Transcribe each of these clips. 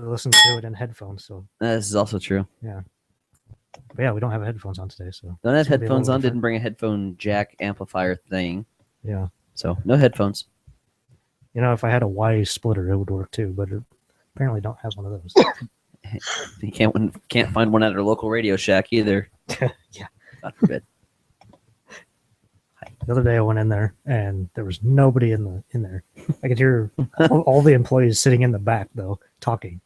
listen to it in headphones. So This is also true. yeah. But yeah, we don't have headphones on today, so Don't have it's gonna be a headphones little on. Didn't different. bring a headphone jack amplifier thing. Yeah. So no headphones. You know, if I had a Y splitter, it would work too, but it apparently don't have one of those. You can't find one at our local Radio Shack either. Yeah. God forbid. The other day I went in there and there was nobody in there. I could hear all the employees sitting in the back though talking.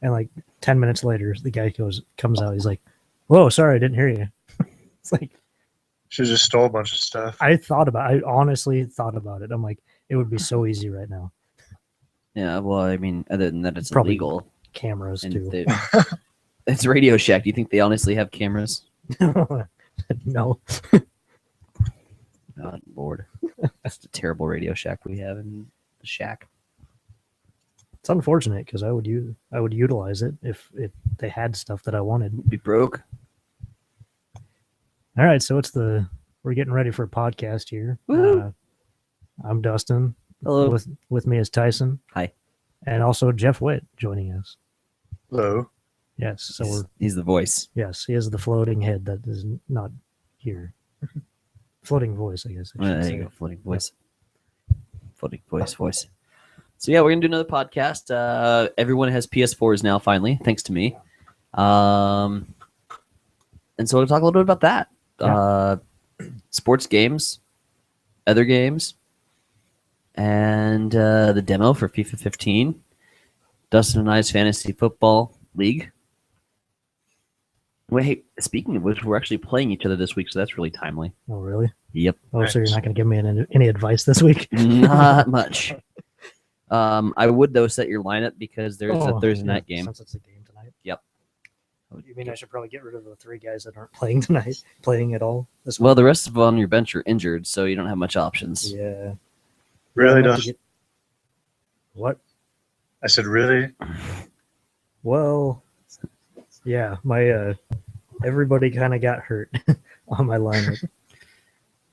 And like 10 minutes later, the guy comes out. He's like, "Whoa, sorry, I didn't hear you." It's like Should just stole a bunch of stuff. I honestly thought about it. I'm like, it would be so easy right now. Yeah, well, I mean, other than that, it's Probably illegal. Cameras And too. it's Radio Shack. Do you think they honestly have cameras? No. God, Lord. That's the terrible Radio Shack we have in the shack. It's unfortunate because I would utilize it if they had stuff that I wanted. Be broke. All right, so we're getting ready for a podcast here. Woo. I'm Dustin. Hello. With me is Tyson. Hi. And also Jeff Witt joining us. Hello. Yes, so He's the voice. yes, he is the floating head that is not here. Floating voice, I guess. I should There say. you go. Floating voice. Floating voice. So yeah, we're gonna do another podcast. Everyone has PS4s now, finally, thanks to me. And so we'll talk a little bit about that. Sports games, other games, and the demo for FIFA 15. Dustin and I's fantasy football league. Wait, hey, speaking of which, we're actually playing each other this week, so that's really timely. Oh, really? Yep. Oh, so you're not going to give me any advice this week? Not much. I would, though, set your lineup because there's a Thursday night game. Since it's a game tonight. Yep. You mean I should probably get rid of the 3 guys that aren't playing tonight, playing at all? This Well, the rest of them on your bench are injured, so you don't have much options. yeah. Really, I'd have to Dustin? What? I said, really? Well, yeah, my everybody kind of got hurt on my lineup.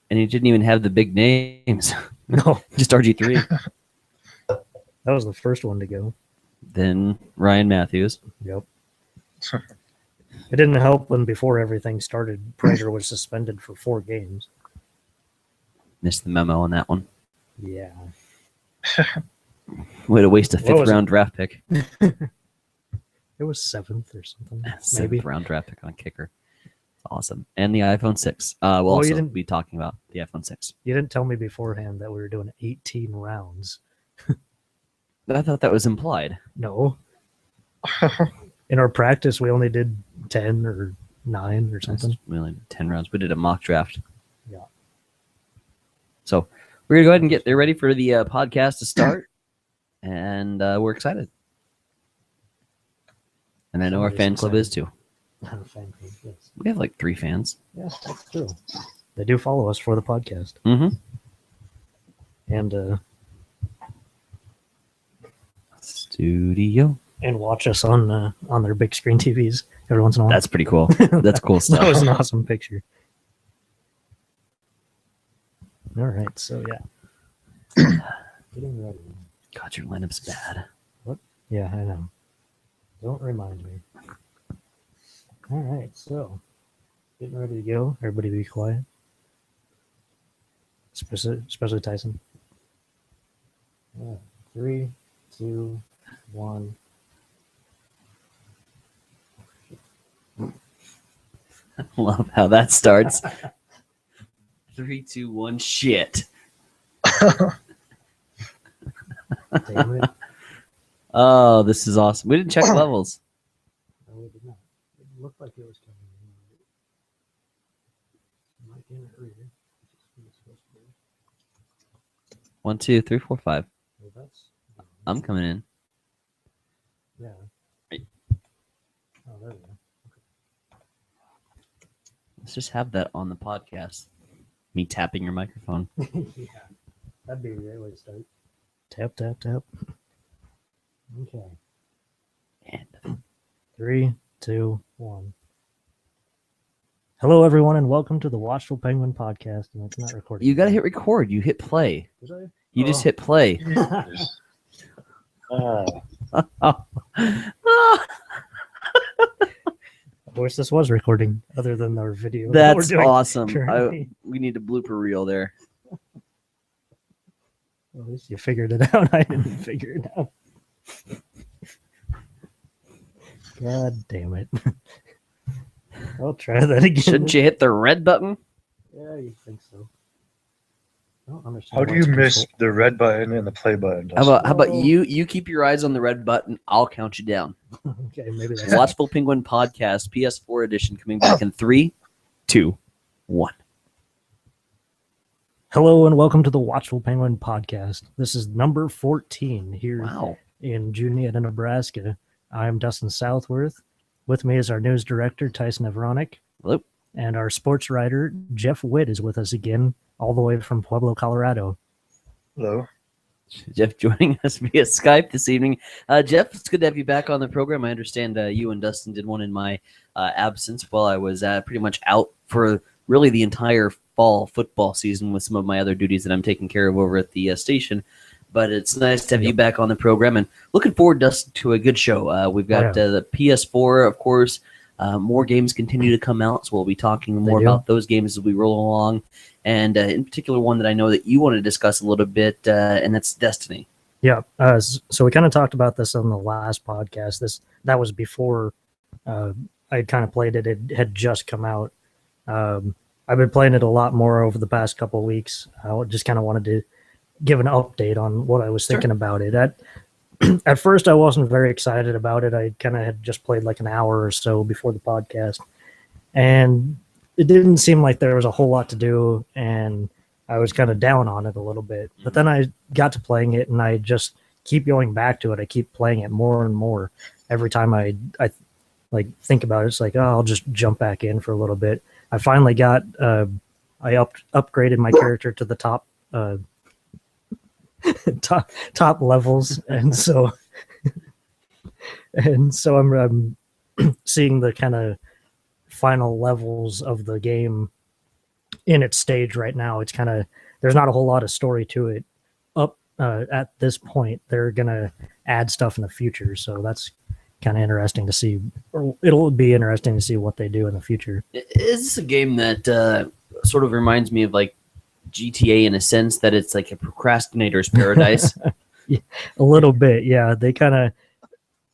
And you didn't even have the big names. No, Just RG3. that was the first one to go. Then Ryan Matthews. Yep. It didn't help when before everything started, Prager was suspended for 4 games. Missed the memo on that one. Yeah. Way to waste a What was fifth round draft pick. It was 7th or something. Seventh Maybe. round draft pick on a kicker. Awesome. And the iPhone 6. We'll you also didn't- be talking about the iPhone 6. You didn't tell me beforehand that we were doing 18 rounds. I thought that was implied. No. In our practice, we only did 10 or 9 or something. We only did 10 rounds. We did a mock draft. Yeah. So we're going to go ahead and get there ready for the podcast to start. And we're excited. And I know our Somebody's fan club excited. is too. Fan page, yes. We have like 3 fans. Yes, that's true. They do follow us for the podcast. Mm-hmm. Studio. And watch us on their big screen TVs every once in a while. That's pretty cool. That's cool That was stuff. an awesome picture. All right, so yeah. Getting ready. God, your lineup's bad. Yeah, I know. Don't remind me. All right, so getting ready to go. Everybody be quiet. Especially Tyson. 3, 2, 1. Love how that starts. 3, 2, 1, shit. Damn it. Oh, this is awesome. We didn't check levels. No, we did not. It looked like it was coming in. Might be in a hurry. It's supposed to be. 1, 2, 3, 4, 5. Well, that's I'm coming in. yeah. Right. Oh, there we go. Let's just have that on the podcast. Me tapping your microphone. Yeah, that'd be a great way to start. Tap, tap, tap. Okay. And 3, 2, 1. Hello, everyone, and welcome to the Watchful Penguin podcast. And it's not recording. you got to hit record. You hit play. Was I? You just hit play. Oh, wish this was recording, other than our video. that we're That's doing awesome. currently. We need a blooper reel there. Well, at least you figured it out. I didn't figure it out. God damn it. I'll try that again. Shouldn't you hit the red button? Yeah, you think so. I don't understand How do why you it's miss control- the red button and the play button? How about Whoa. you keep your eyes on the red button? I'll count you down. Okay, maybe that's Watchful Penguin Podcast, PS4 edition, coming back in 3, 2, 1. Hello and welcome to the Watchful Penguin Podcast. This is number 14 here Wow. in Juniata, Nebraska. I'm Dustin Southworth. With me is our news director, Tyson Evronic. Hello. And our sports writer, Jeff Witt, is with us again, all the way from Pueblo, Colorado. Hello. Jeff joining us via Skype this evening. Jeff, it's good to have you back on the program. I understand you and Dustin did one in my absence while I was pretty much out for really the entire fall football season with some of my other duties that I'm taking care of over at the station. But it's nice to have you back on the program, and looking forward, Dustin, to a good show. We've got the PS4, of course. More games continue to come out, so we'll be talking more about those games as we roll along. And in particular, one that I know that you want to discuss a little bit, and that's Destiny. Yeah, so we kind of talked about this on the last podcast. That was before I had kind of played it. It had just come out. I've been playing it a lot more over the past couple of weeks. I just kind of wanted to give an update on what I was thinking about it. At first, I wasn't very excited about it. I kind of had just played like an hour or so before the podcast, and it didn't seem like there was a whole lot to do, and I was kind of down on it a little bit. But then I got to playing it, and I just keep going back to it. I keep playing it more and more. Every time I like think about it, it's like, oh, I'll just jump back in for a little bit. I finally got I upgraded my character to the top top levels, and so I'm seeing the kind of final levels of the game in its stage right now. It's kind of, there's not a whole lot of story to it at this point. They're gonna add stuff in the future, so that's kind of interesting to see, or it'll be interesting to see what they do in the future. Is this a game that sort of reminds me of like GTA in a sense that it's like a procrastinator's paradise? A little bit, yeah. They kind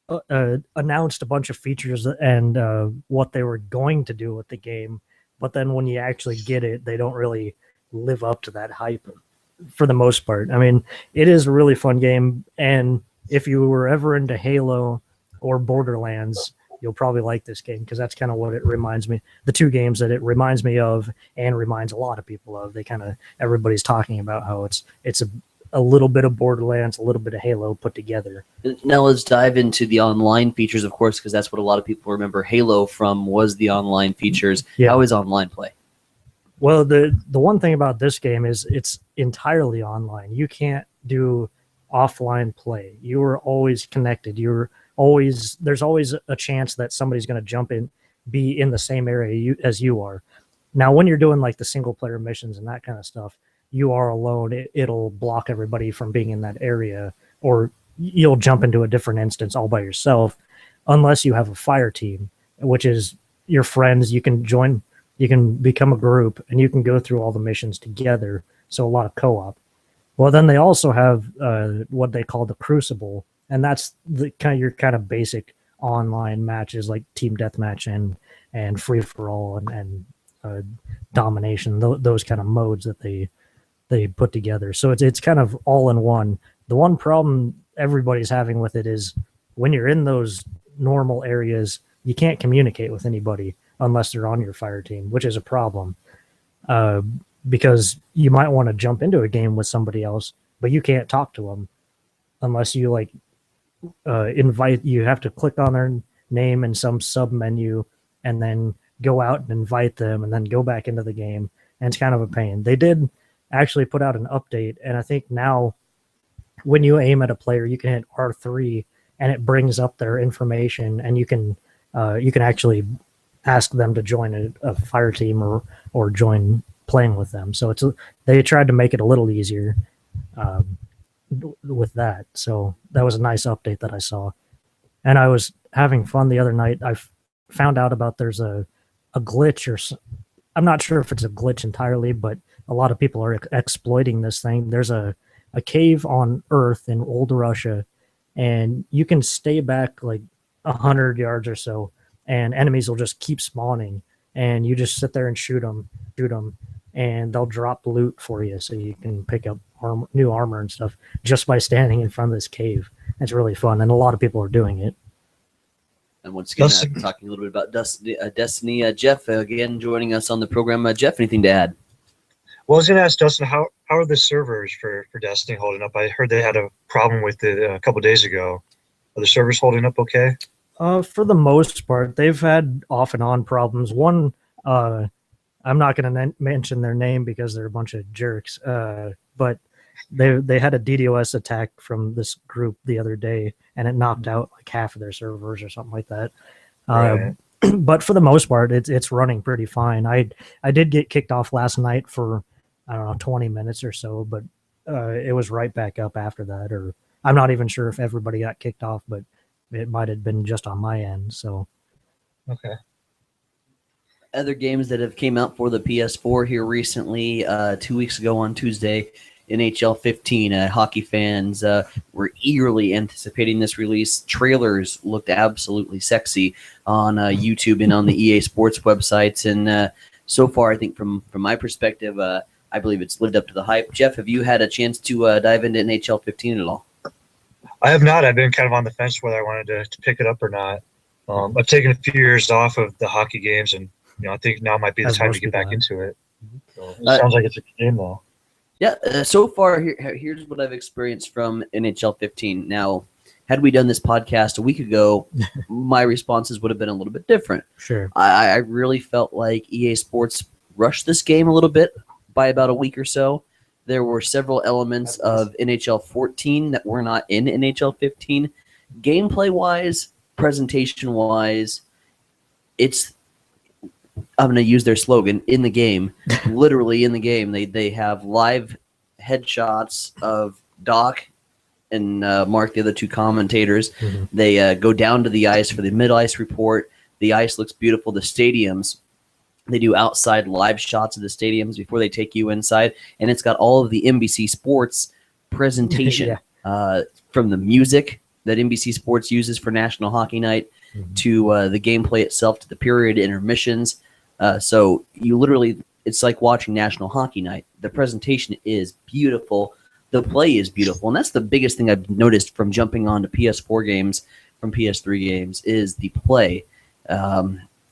of announced a bunch of features and what they were going to do with the game, but then when you actually get it, they don't really live up to that hype for the most part. I mean, it is a really fun game, and if you were ever into Halo or Borderlands, you'll probably like this game, because that's kind of what it reminds me. The two games that it reminds me of and reminds a lot of people of. They kind of, everybody's talking about how it's a little bit of Borderlands, a little bit of Halo put together. Now let's dive into the online features, of course, because that's what a lot of people remember Halo from, was the online features. Yeah. How is online play? Well, the one thing about this game is it's entirely online. You can't do offline play. You are always connected. There's always a chance that somebody's going to jump in, be in the same area as you are. Now, when you're doing like the single player missions and that kind of stuff, you are alone. It'll block everybody from being in that area, or you'll jump into a different instance all by yourself, unless you have a fire team, which is your friends. You can join, you can become a group, and you can go through all the missions together. So a lot of co-op. Well, then they also have what they call the Crucible, and that's the your kind of basic online matches like team deathmatch and free for all and domination. Those kind of modes that they put together. So it's kind of all in one. The one problem everybody's having with it is when you're in those normal areas, you can't communicate with anybody unless they're on your fire team, which is a problem. Because you might want to jump into a game with somebody else, but you can't talk to them unless you like invite. You have to click on their name in some sub menu and then go out and invite them and then go back into the game. And it's kind of a pain. They did actually put out an update, and I think now when you aim at a player, you can hit R3 and it brings up their information, and you can actually ask them to join a fire team or join playing with them. So they tried to make it a little easier with that. So that was a nice update that I saw, and I was having fun the other night. I found out about there's a glitch I'm not sure if it's a glitch entirely, but a lot of people are exploiting this thing. There's a cave on Earth in old Russia, and you can stay back like 100 yards or so, and enemies will just keep spawning, and you just sit there and shoot them, and they'll drop loot for you, so you can pick up new armor and stuff just by standing in front of this cave. It's really fun, and a lot of people are doing it. And once again, talking a little bit about Destiny. Jeff, again, joining us on the program. Jeff, anything to add? Well, I was going to ask Dustin, how are the servers for Destiny holding up? I heard they had a problem with it a couple days ago. Are the servers holding up okay? For the most part, they've had off and on problems. One, I'm not going to mention their name because they're a bunch of jerks, but they had a DDoS attack from this group the other day, and it knocked out like half of their servers or something like that. Right. But for the most part, it's running pretty fine. I did get kicked off last night for, I don't know, 20 minutes or so, but it was right back up after that. Or I'm not even sure if everybody got kicked off, but it might have been just on my end. So Okay. Other games that have came out for the PS4 here recently, 2 weeks ago on Tuesday, NHL 15. Hockey fans were eagerly anticipating this release. Trailers looked absolutely sexy on YouTube and on the EA Sports websites. And so far, I think from my perspective, I believe it's lived up to the hype. Jeff, have you had a chance to dive into NHL 15 at all? I have not. I've been kind of on the fence whether I wanted to pick it up or not. I've taken a few years off of the hockey games, and I think now might be the time to get back into it. So it sounds like it's a good game, though. Yeah, so far, here's what I've experienced from NHL 15. Now, had we done this podcast a week ago, my responses would have been a little bit different. sure. I really felt like EA Sports rushed this game a little bit by about a week or so. There were several elements of NHL 14 that were not in NHL 15. Gameplay-wise, presentation-wise, I'm going to use their slogan, in the game, literally in the game. They have live headshots of Doc and Mark, the other two commentators. Mm-hmm. They go down to the ice for the mid-ice report. The ice looks beautiful. The stadiums, they do outside live shots of the stadiums before they take you inside. And it's got all of the NBC Sports presentation from the music that NBC Sports uses for National Hockey Night to the gameplay itself, to the period intermissions. So you literally, it's like watching National Hockey Night. The presentation is beautiful. The play is beautiful. And that's the biggest thing I've noticed from jumping onto PS4 games from PS3 games is the play.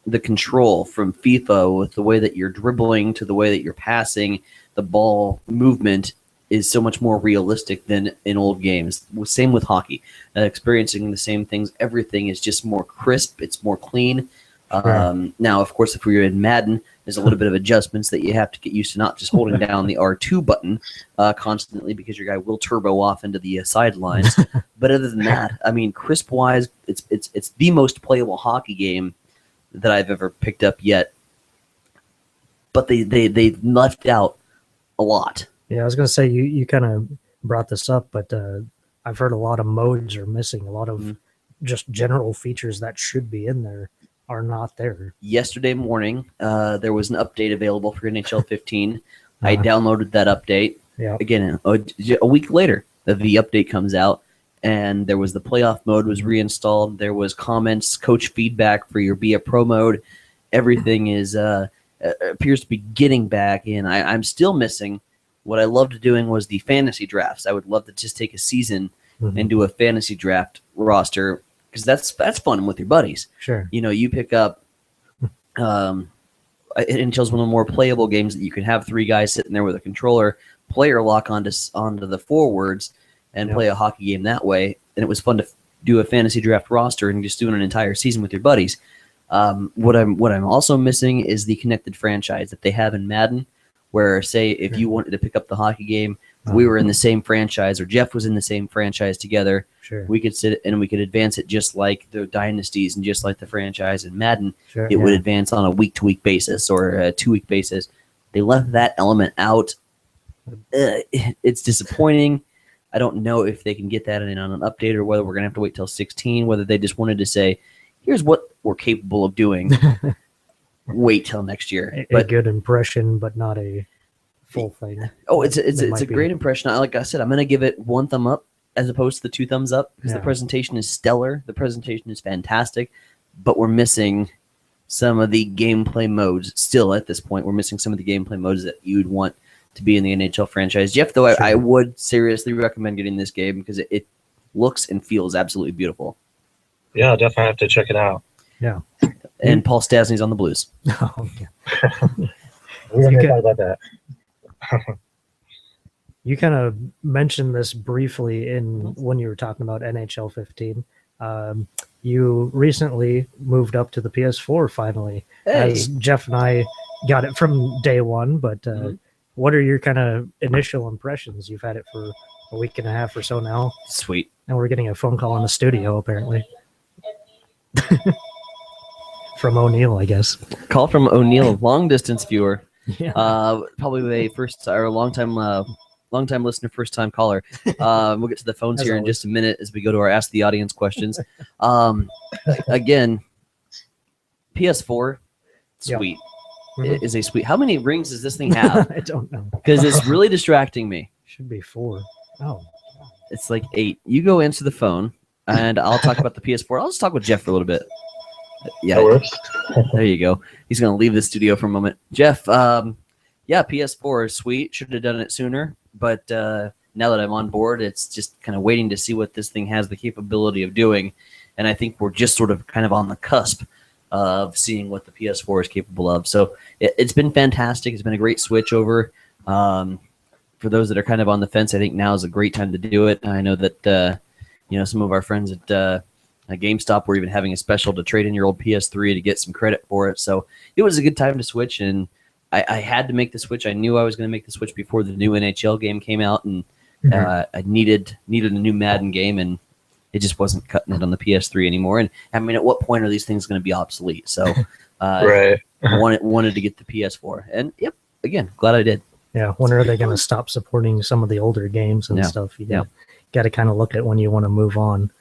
The control from FIFA with the way that you're dribbling to the way that you're passing, the ball movement is so much more realistic than in old games. Same with hockey. Experiencing the same things. Everything is just more crisp. It's more clean. Now, of course, if we're in Madden, there's a little bit of adjustments that you have to get used to, not just holding down the R2 button constantly, because your guy will turbo off into the sidelines. But other than that, I mean, crisp-wise, it's the most playable hockey game that I've ever picked up yet. But they left out a lot. Yeah, I was going to say, you kind of brought this up, but I've heard a lot of modes are missing. A lot of just general features that should be in there are not there. Yesterday morning, there was an update available for NHL 15. I downloaded that update. Yeah. Again, a week later, the update comes out, and there was the playoff mode was reinstalled. There was comments, coach feedback for your Be a Pro mode. Everything is appears to be getting back in. I'm still missing. What I loved doing was the fantasy drafts. I would love to just take a season and do a fantasy draft roster, because that's fun with your buddies. Sure. You pick up NHL's one of the more playable games that you can have three guys sitting there with a controller, player lock onto the forwards, and play a hockey game that way. And it was fun to do a fantasy draft roster and just doing an entire season with your buddies. What I'm also missing is the connected franchise that they have in Madden, where, say, if you wanted to pick up the hockey game, we were in the same franchise, or Jeff was in the same franchise together. Sure. We could sit and we could advance it just like the dynasties and just like the franchise in Madden. Sure, it would advance on a week-to-week basis or a 2-week basis. They left that element out. It's disappointing. I don't know if they can get that in on an update, or whether we're going to have to wait till 16, whether they just wanted to say, here's what we're capable of doing. Wait till next year. A good impression, but not a full thing. Oh, it's a great impression. Like I said, I'm going to give it 1 thumb up as opposed to the 2 thumbs up because the presentation is stellar. The presentation is fantastic, but we're missing some of the gameplay modes. Still, at this point, we're missing some of the gameplay modes that you'd want to be in the NHL franchise. Jeff, though, sure. I would seriously recommend getting this game because it looks and feels absolutely beautiful. Yeah, I'll definitely have to check it out. Yeah. And Paul Stastny's on the Blues. Oh, okay. We're going to talk about that. You kind of mentioned this briefly when you were talking about NHL 15. You recently moved up to the PS4 finally, as Jeff and I got it from day one. But what are your kind of initial impressions? You've had it for a week and a half or so now. Sweet. And we're getting a phone call in the studio, apparently. From O'Neill, I guess. Call from O'Neill, long distance viewer. Yeah. Probably a long time listener, first time caller. We'll get to the phones here in just a minute as we go to our Ask the Audience questions. Again, PS4, sweet. Yep. Is a sweet. How many rings does this thing have? I don't know. Because it's really distracting me. Should be 4. Oh. It's like 8. You go into the phone, and I'll talk about the PS4. I'll just talk with Jeff for a little bit. Yeah, there you go. He's going to leave the studio for a moment. Jeff, PS4 is sweet. Should have done it sooner. But now that I'm on board, it's just kind of waiting to see what this thing has the capability of doing. And I think we're just sort of kind of on the cusp of seeing what the PS4 is capable of. So it's been fantastic. It's been a great switch over. For those that are kind of on the fence, I think now is a great time to do it. I know that some of our friends at GameStop were even having a special to trade in your old PS3 to get some credit for it. So it was a good time to switch, and I had to make the switch. I knew I was going to make the switch before the new NHL game came out, and I needed a new Madden game, and it just wasn't cutting it on the PS3 anymore. And I mean, at what point are these things going to be obsolete? So right. wanted to get the PS4, and yep, again, glad I did. Yeah, when are they going to stop supporting some of the older games and stuff? You got to kind of look at when you want to move on.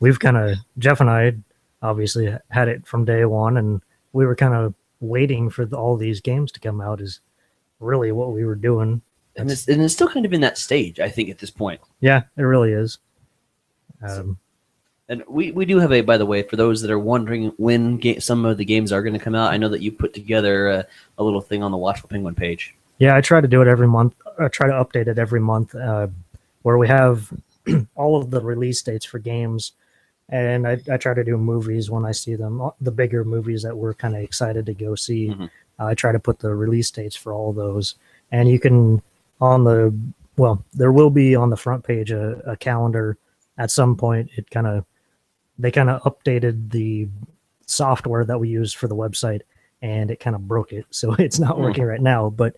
We've kind of, Jeff and I obviously had it from day one, and we were kind of waiting for all these games to come out is really what we were doing. And it's still kind of in that stage, I think, at this point. Yeah, it really is. And we do have by the way, for those that are wondering when some of the games are going to come out, I know that you put together a little thing on the Watchful Penguin page. Yeah, I try to do it every month. I try to update it every month where we have all of the release dates for games. And I try to do movies when I see them, the bigger movies that we're kind of excited to go see. I try to put the release dates for all of those. And you can, there will be on the front page a calendar at some point. They kind of updated the software that we use for the website, and it kind of broke it. So it's not working right now. But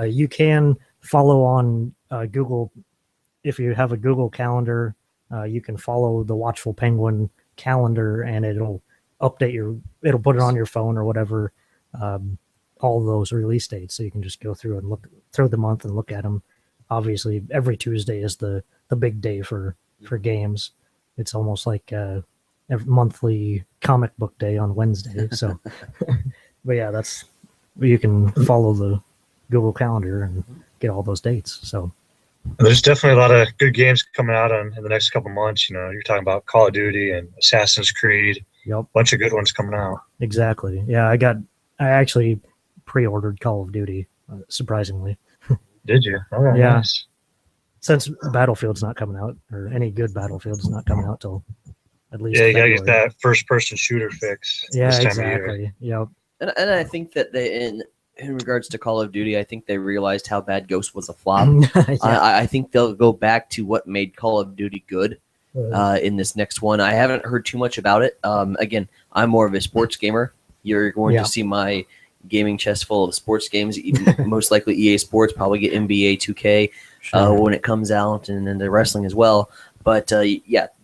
you can follow on Google. If you have a Google Calendar, you can follow the Watchful Penguin calendar, and it'll update it'll put it on your phone or whatever, all those release dates. So you can just go through and look through the month and look at them. Obviously, every Tuesday is the big day for games. It's almost like every monthly comic book day on Wednesday. So, but yeah, you can follow the Google Calendar and get all those dates. So. There's definitely a lot of good games coming out in the next couple months. You're talking about Call of Duty and Assassin's Creed. Yep. Bunch of good ones coming out. Exactly. Yeah, I actually pre-ordered Call of Duty, surprisingly. Did you? Oh, yeah. Nice. Since Battlefield's not coming out, or any good Battlefield's not coming out till at least. Yeah, you February. gotta get that first-person shooter fix. Yeah, this time exactly. Of year. Yep. And I think that in regards to Call of Duty, I think they realized how bad Ghost was a flop. Yeah. I think they'll go back to what made Call of Duty good in this next one. I haven't heard too much about it. Again, I'm more of a sports gamer. You're going to see my gaming chest full of sports games, most likely EA Sports, probably get NBA 2K when it comes out, and then the wrestling as well. But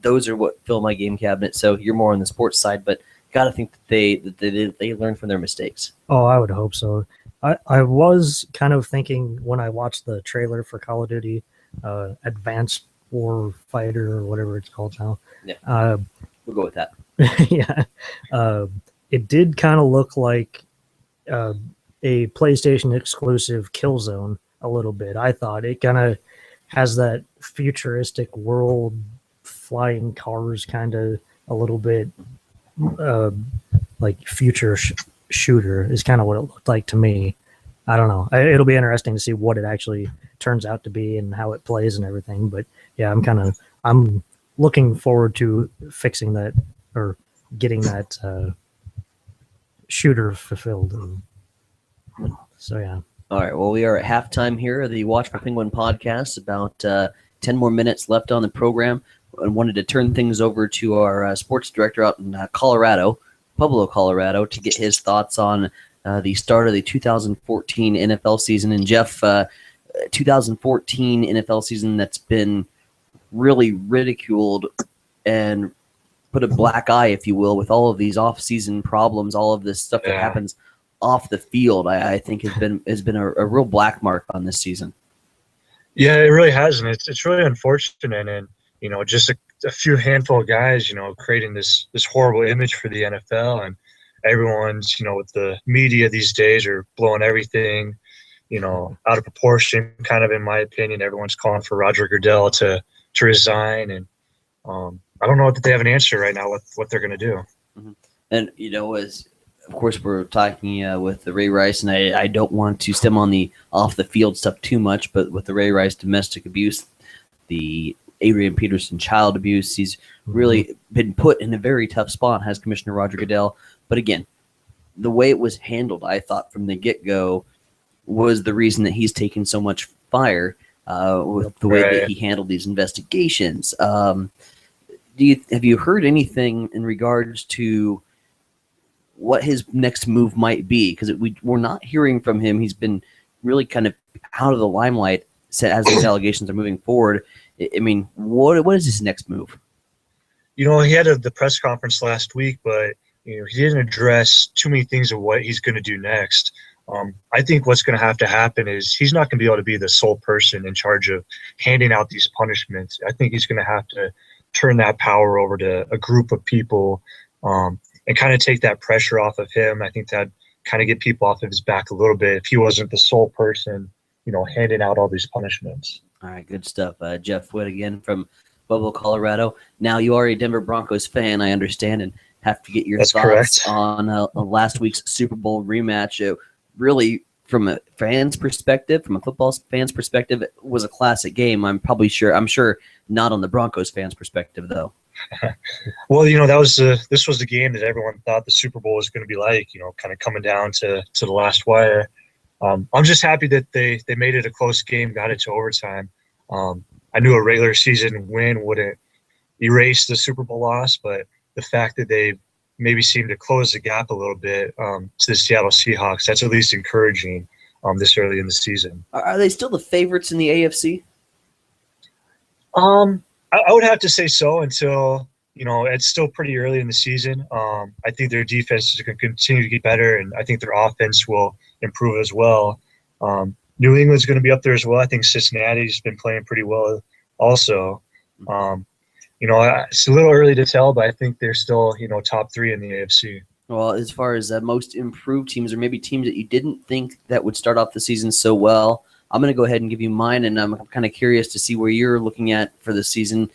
those are what fill my game cabinet. So you're more on the sports side, but got to think that they learn from their mistakes. Oh, I would hope so. I was kind of thinking when I watched the trailer for Call of Duty Advanced War Fighter or whatever it's called now. Yeah, we'll go with that. Yeah. It did kind of look like uh, a PlayStation exclusive Killzone a little bit. I thought it kind of has that futuristic world, flying cars, kind of a little bit uh, like future shooter is kind of what it looked like to me. I don't know. It'll be interesting to see what it actually turns out to be and how it plays and everything. But yeah, I'm looking forward to fixing that or getting that shooter fulfilled. So yeah. All right. Well, we are at halftime here of the Watch for Penguin podcast. About 10 more minutes left on the program. And wanted to turn things over to our sports director out in Colorado, Pueblo, Colorado, to get his thoughts on the start of the 2014 NFL season. And Jeff, 2014 NFL season that's been really ridiculed and put a black eye, if you will, with all of these off-season problems, all of this stuff that happens off the field. I think has been a real black mark on this season. Yeah, it really has, and it's really unfortunate. And just a few handful of guys, creating this horrible image for the NFL, and everyone's, with the media these days are blowing everything, out of proportion. Kind of, in my opinion, everyone's calling for Roger Goodell to resign, and I don't know that they have an answer right now what they're going to do. Mm-hmm. And as of course we're talking with the Ray Rice, and I don't want to stem on the off the field stuff too much, but with the Ray Rice domestic abuse, the Adrian Peterson child abuse, he's really been put in a very tough spot, has Commissioner Roger Goodell. But again, the way it was handled, I thought from the get-go, was the reason that he's taken so much fire with the way that he handled these investigations. Have you heard anything in regards to what his next move might be? Because we're not hearing from him. He's been really kind of out of the limelight as these allegations are moving forward. I mean, what is his next move? He had the press conference last week, but he didn't address too many things of what he's going to do next. I think what's going to have to happen is he's not going to be able to be the sole person in charge of handing out these punishments. I think he's going to have to turn that power over to a group of people and kind of take that pressure off of him. I think that'd kind of get people off of his back a little bit if he wasn't the sole person, handing out all these punishments. All right, good stuff. Jeff Witt again from Pueblo, Colorado. Now, you are a Denver Broncos fan, I understand, and have to get your thoughts correct. On last week's Super Bowl rematch. Really, from a fan's perspective, from a football fan's perspective, it was a classic game. I'm sure not on the Broncos fans' perspective, though. Well, this was the game that everyone thought the Super Bowl was going to be like, kind of coming down to the last wire. I'm just happy that they made it a close game, got it to overtime. I knew a regular season win wouldn't erase the Super Bowl loss, but the fact that they maybe seemed to close the gap a little bit to the Seattle Seahawks, that's at least encouraging this early in the season. Are they still the favorites in the AFC? I would have to say so until, it's still pretty early in the season. I think their defense is going to continue to get better, and I think their offense will improve as well. New England's going to be up there as well. I think Cincinnati's been playing pretty well also. It's a little early to tell, but I think they're still, top three in the AFC. Well, as far as most improved teams, or maybe teams that you didn't think that would start off the season so well, I'm going to go ahead and give you mine, and I'm kind of curious to see where you're looking at for the season.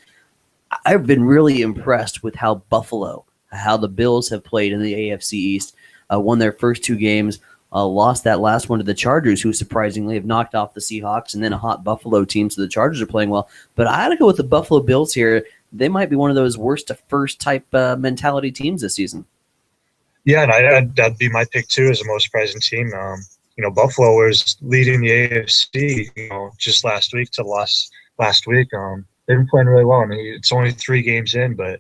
I've been really impressed with how the Bills have played in the AFC East. Won their first two games, lost that last one to the Chargers, who surprisingly have knocked off the Seahawks, and then a hot Buffalo team, so the Chargers are playing well. But I got to go with the Buffalo Bills here. They might be one of those worst to first type mentality teams this season. Yeah, and that'd be my pick too as the most surprising team. Buffalo was leading the AFC, just last week to last week. They've been playing really well. I mean, it's only 3 games in, but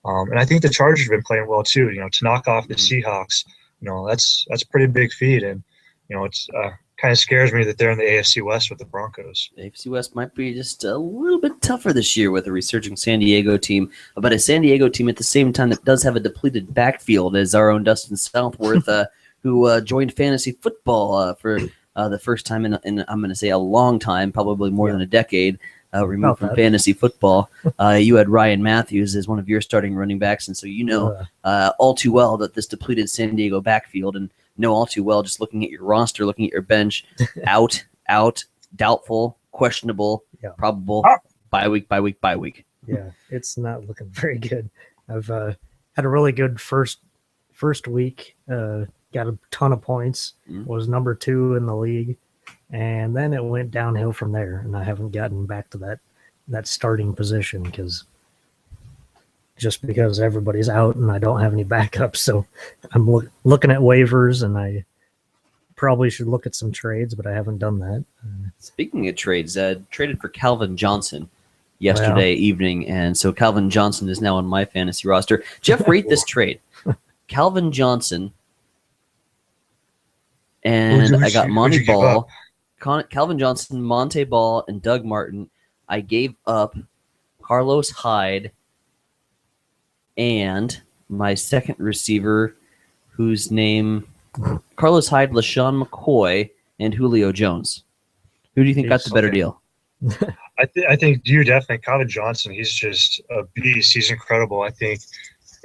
and I think the Chargers have been playing well too. To knock off the Seahawks, that's a pretty big feat, and it's kind of scares me that they're in the AFC West with the Broncos. The AFC West might be just a little bit tougher this year with a resurging San Diego team, but a San Diego team at the same time that does have a depleted backfield, as our own Dustin Southworth, who joined fantasy football for the first time in I'm going to say a long time, probably more than a decade. removed from fantasy football. You had Ryan Matthews as one of your starting running backs, and so you know all too well that this depleted San Diego backfield, and know all too well just looking at your roster, looking at your bench, out, doubtful, questionable, probable, bye week. Yeah, it's not looking very good. I've had a really good first week. Got a ton of points. Was number 2 in the league, and then it went downhill from there. And I haven't gotten back to that starting position because everybody's out and I don't have any backups. So I'm looking at waivers, and I probably should look at some trades, but I haven't done that. Speaking of trades, traded for Calvin Johnson yesterday evening, and so Calvin Johnson is now on my fantasy roster. Jeff, rate this trade. Calvin Johnson, and I got Monty Ball, Calvin Johnson, Monte Ball, and Doug Martin. I gave up Carlos Hyde and my second receiver, whose name Carlos Hyde, LaShawn McCoy, and Julio Jones. Who do you think got the better deal? I think you definitely Calvin Johnson. He's just a beast. He's incredible. I think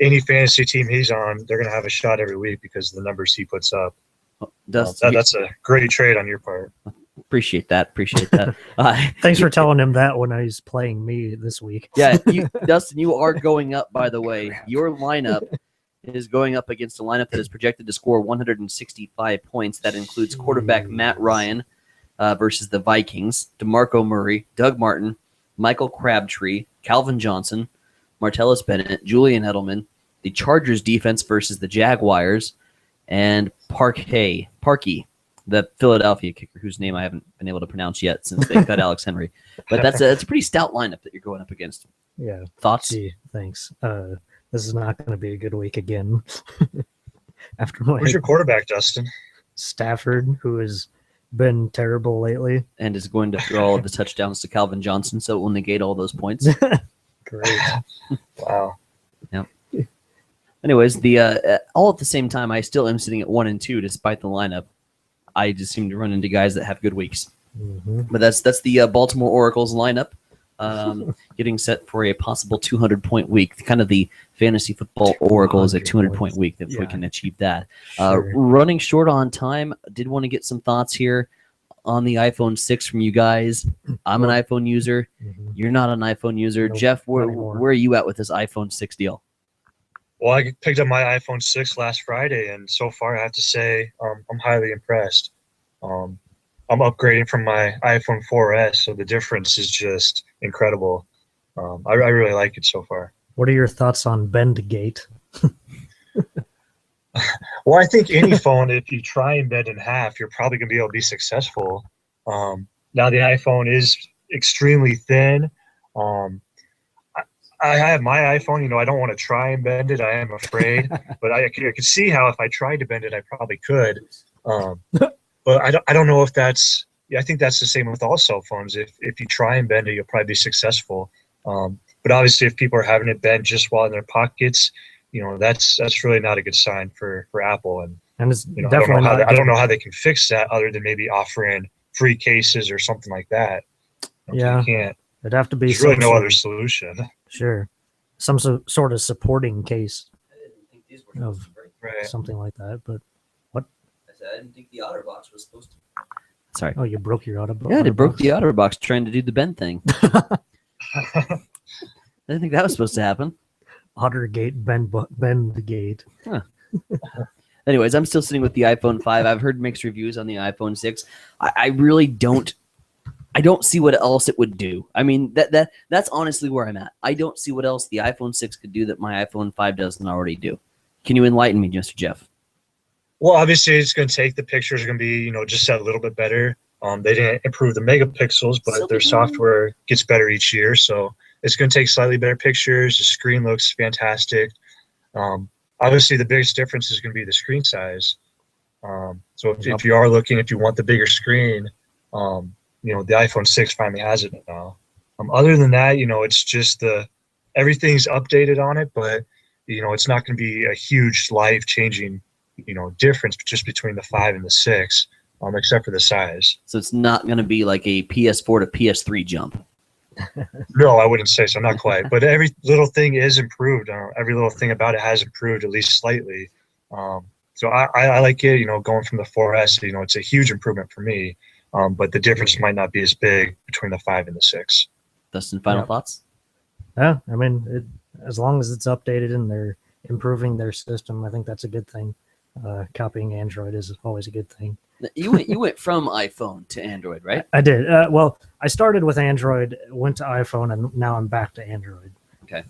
any fantasy team he's on, they're going to have a shot every week because of the numbers he puts up. That's a great trade on your part. Appreciate that. Thanks for telling him that when he's playing me this week. Yeah, Dustin, you are going up, by the way. Your lineup is going up against a lineup that is projected to score 165 points. That includes quarterback Matt Ryan versus the Vikings, DeMarco Murray, Doug Martin, Michael Crabtree, Calvin Johnson, Martellus Bennett, Julian Edelman, the Chargers defense versus the Jaguars, and Parkey, the Philadelphia kicker, whose name I haven't been able to pronounce yet since they cut Alex Henry. But that's a pretty stout lineup that you're going up against. Yeah. Thoughts? Gee, thanks. This is not going to be a good week again. Who's your quarterback, Dustin? Stafford, who has been terrible lately. And is going to throw all of the touchdowns to Calvin Johnson, so it will negate all those points. Great. Wow. Yep. Anyways, the all at the same time, I still am sitting at 1 and 2 despite the lineup. I just seem to run into guys that have good weeks. Mm-hmm. But that's the Baltimore Oracles lineup, getting set for a possible 200-point week. Kind of the fantasy football Oracle is a 200-point week if we can achieve that. Sure. Running short on time, did want to get some thoughts here on the iPhone 6 from you guys. I'm an iPhone user. Mm-hmm. You're not an iPhone user. Nope, Jeff, where are you at with this iPhone 6 deal? Well, I picked up my iPhone 6 last Friday, and so far I have to say I'm highly impressed. I'm upgrading from my iPhone 4S, so the difference is just incredible. I really like it so far. What are your thoughts on Bendgate? Well, I think any phone, if you try and bend in half, you're probably going to be able to be successful. Now the iPhone is extremely thin. I have my iPhone, I don't want to try and bend it. I am afraid, but I could see how if I tried to bend it, I probably could. But I don't know if that's. I think that's the same with all cell phones. If you try and bend it, you'll probably be successful. But obviously, if people are having it bent just while in their pockets, that's really not a good sign for Apple. And it's definitely I don't know how they can fix that other than maybe offering free cases or something like that. Yeah, you can't. It'd have to be. There's really no other solution. Sure, some sort of supporting case of something like that. But what? I said I didn't think the OtterBox was supposed to. Sorry. Oh, you broke your OtterBox. Yeah, they broke the OtterBox trying to do the bend thing. I didn't think that was supposed to happen. Ottergate, bend the gate. Huh. Anyways, I'm still sitting with the iPhone 5. I've heard mixed reviews on the iPhone 6. I really don't. I don't see what else it would do. I mean, that's honestly where I'm at. I don't see what else the iPhone 6 could do that my iPhone 5 doesn't already do. Can you enlighten me, Mr. Jeff? Well, obviously, it's going to take the pictures are going to be, just a little bit better. They didn't improve the megapixels, but their software gets better each year. So it's going to take slightly better pictures. The screen looks fantastic. Obviously, the biggest difference is going to be the screen size. So if you are looking, if you want the bigger screen, the iPhone 6 finally has it now. Other than that, it's just everything's updated on it, but it's not going to be a huge life-changing, difference just between the 5 and the 6, except for the size. So it's not going to be like a PS4 to PS3 jump. No, I wouldn't say so, not quite. But every little thing is improved. Every little thing about it has improved at least slightly. So I like it. Going from the 4S, it's a huge improvement for me. But the difference might not be as big between the 5 and the 6. Dustin, final thoughts? Yeah, I mean, as long as it's updated and they're improving their system, I think that's a good thing. Copying Android is always a good thing. You went from iPhone to Android, right? I did. Well, I started with Android, went to iPhone, and now I'm back to Android. Okay.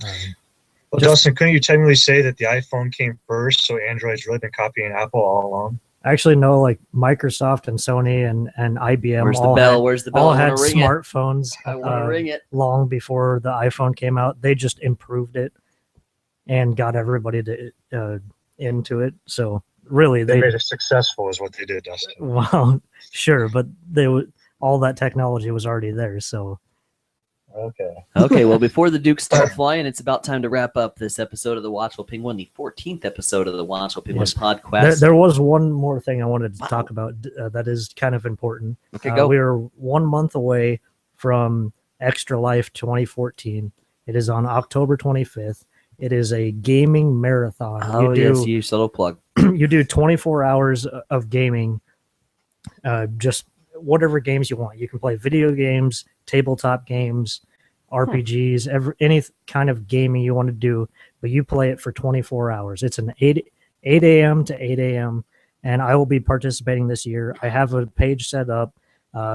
Well, Dustin, couldn't you technically say that the iPhone came first, so Android's really been copying Apple all along? Actually, no, like Microsoft and Sony and IBM Where's the bell? Where's the bell? all had smartphones I want to ring it. long before the iPhone came out. They just improved it and got everybody to into it. So really, They made it successful is what they did, Dustin. Well, sure, but all that technology was already there. So okay. Well, before the Dukes start flying, it's about time to wrap up this episode of the Watchful Penguin, the 14th episode of the Watchful Penguin podcast. There was one more thing I wanted to talk about that is kind of important. Okay, go. We are 1 month away from Extra Life 2014. It is on October 25th. It is a gaming marathon. Oh, yes, you subtle plug. You do 24 hours of gaming, just whatever games you want. You can play video games, tabletop games, RPGs, any kind of gaming you want to do, but you play it for 24 hours. It's an 8 a.m. to 8 a.m., and I will be participating this year. I have a page set up.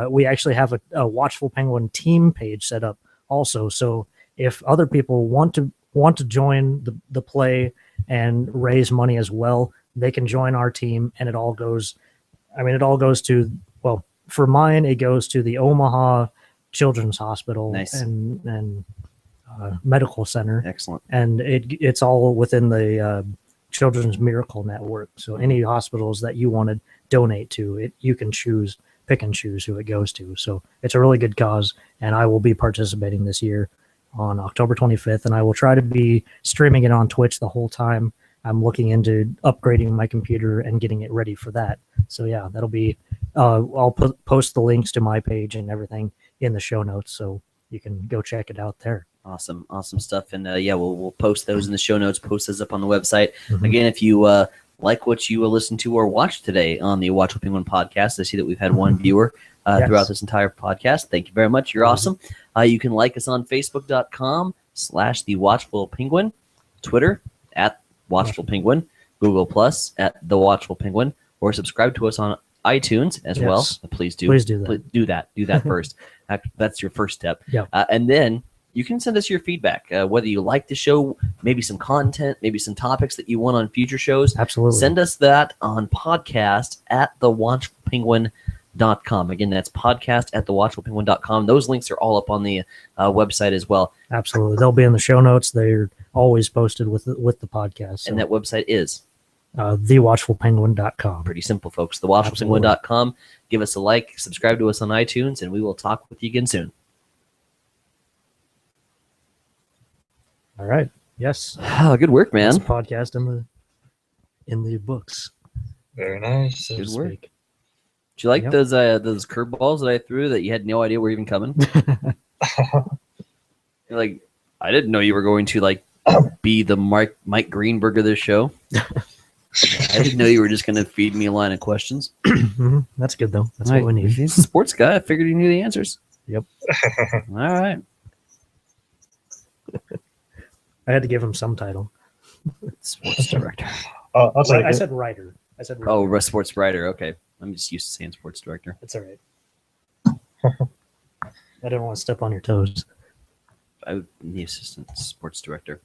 We actually have a Watchful Penguin team page set up also. So if other people want to join the play and raise money as well, they can join our team, and it all goes to, well, for mine, it goes to the Omaha Children's Hospital and Medical Center. Excellent. And it's all within the Children's Miracle Network. So any hospitals that you want to donate to, you can pick and choose who it goes to. So it's a really good cause, and I will be participating this year on October 25th, and I will try to be streaming it on Twitch the whole time. I'm looking into upgrading my computer and getting it ready for that. So yeah, that'll be, I'll post the links to my page and everything in the show notes, so you can go check it out there. Awesome stuff. And we'll post those in the show notes, post those up on the website. Mm-hmm. Again, if you like what you listened to or watched today on the Watchful Penguin podcast, I see that we've had one viewer throughout this entire podcast. Thank you very much. You're awesome. You can like us on Facebook.com/The Watchful Penguin, Twitter @Watchful Penguin, Google Plus @The Watchful Penguin, or subscribe to us on iTunes as well. Please do that. Do that first. That's your first step. Yeah. And then you can send us your feedback, whether you like the show, maybe some content, maybe some topics that you want on future shows. Absolutely. Send us that on podcast @thewatchfulpenguin.com. Again, that's podcast @thewatchfulpenguin.com. Those links are all up on the website as well. Absolutely. They'll be in the show notes. They're always posted with the podcast. So. And that website is? thewatchfulpenguin.com. Pretty simple, folks. Thewatchfulpenguin.com. Give us a like, subscribe to us on iTunes, and we will talk with you again soon. All right. Yes. Good work, man. That's a podcast in the books. Very nice. Good work. Did you like those curveballs that I threw that you had no idea were even coming? You're like, I didn't know you were going to be the Mike Greenberg of this show. I didn't know you were just going to feed me a line of questions. That's good, though. That's what we need. He's a sports guy. I figured he knew the answers. Yep. All right. I had to give him some title. Sports director. I'll take I it. said writer. Oh, sports writer. Okay. I'm just used to saying sports director. That's all right. I don't want to step on your toes. I would be assistant sports director.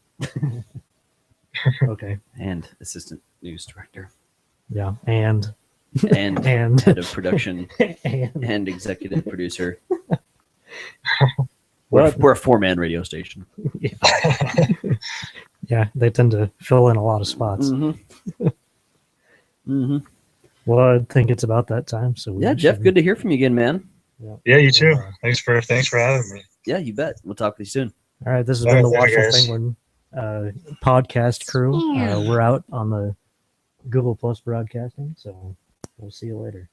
Okay. And assistant news director. Yeah. And head of production and executive producer. We're a 4-man radio station. Yeah, they tend to fill in a lot of spots. Well, I think it's about that time. So Jeff, good to hear from you again, man. Yeah, you too. Thanks for having me. Yeah, you bet. We'll talk with you soon. All right, this has been the Watchful Penguin podcast crew. We're out on the Google Plus broadcasting, so we'll see you later.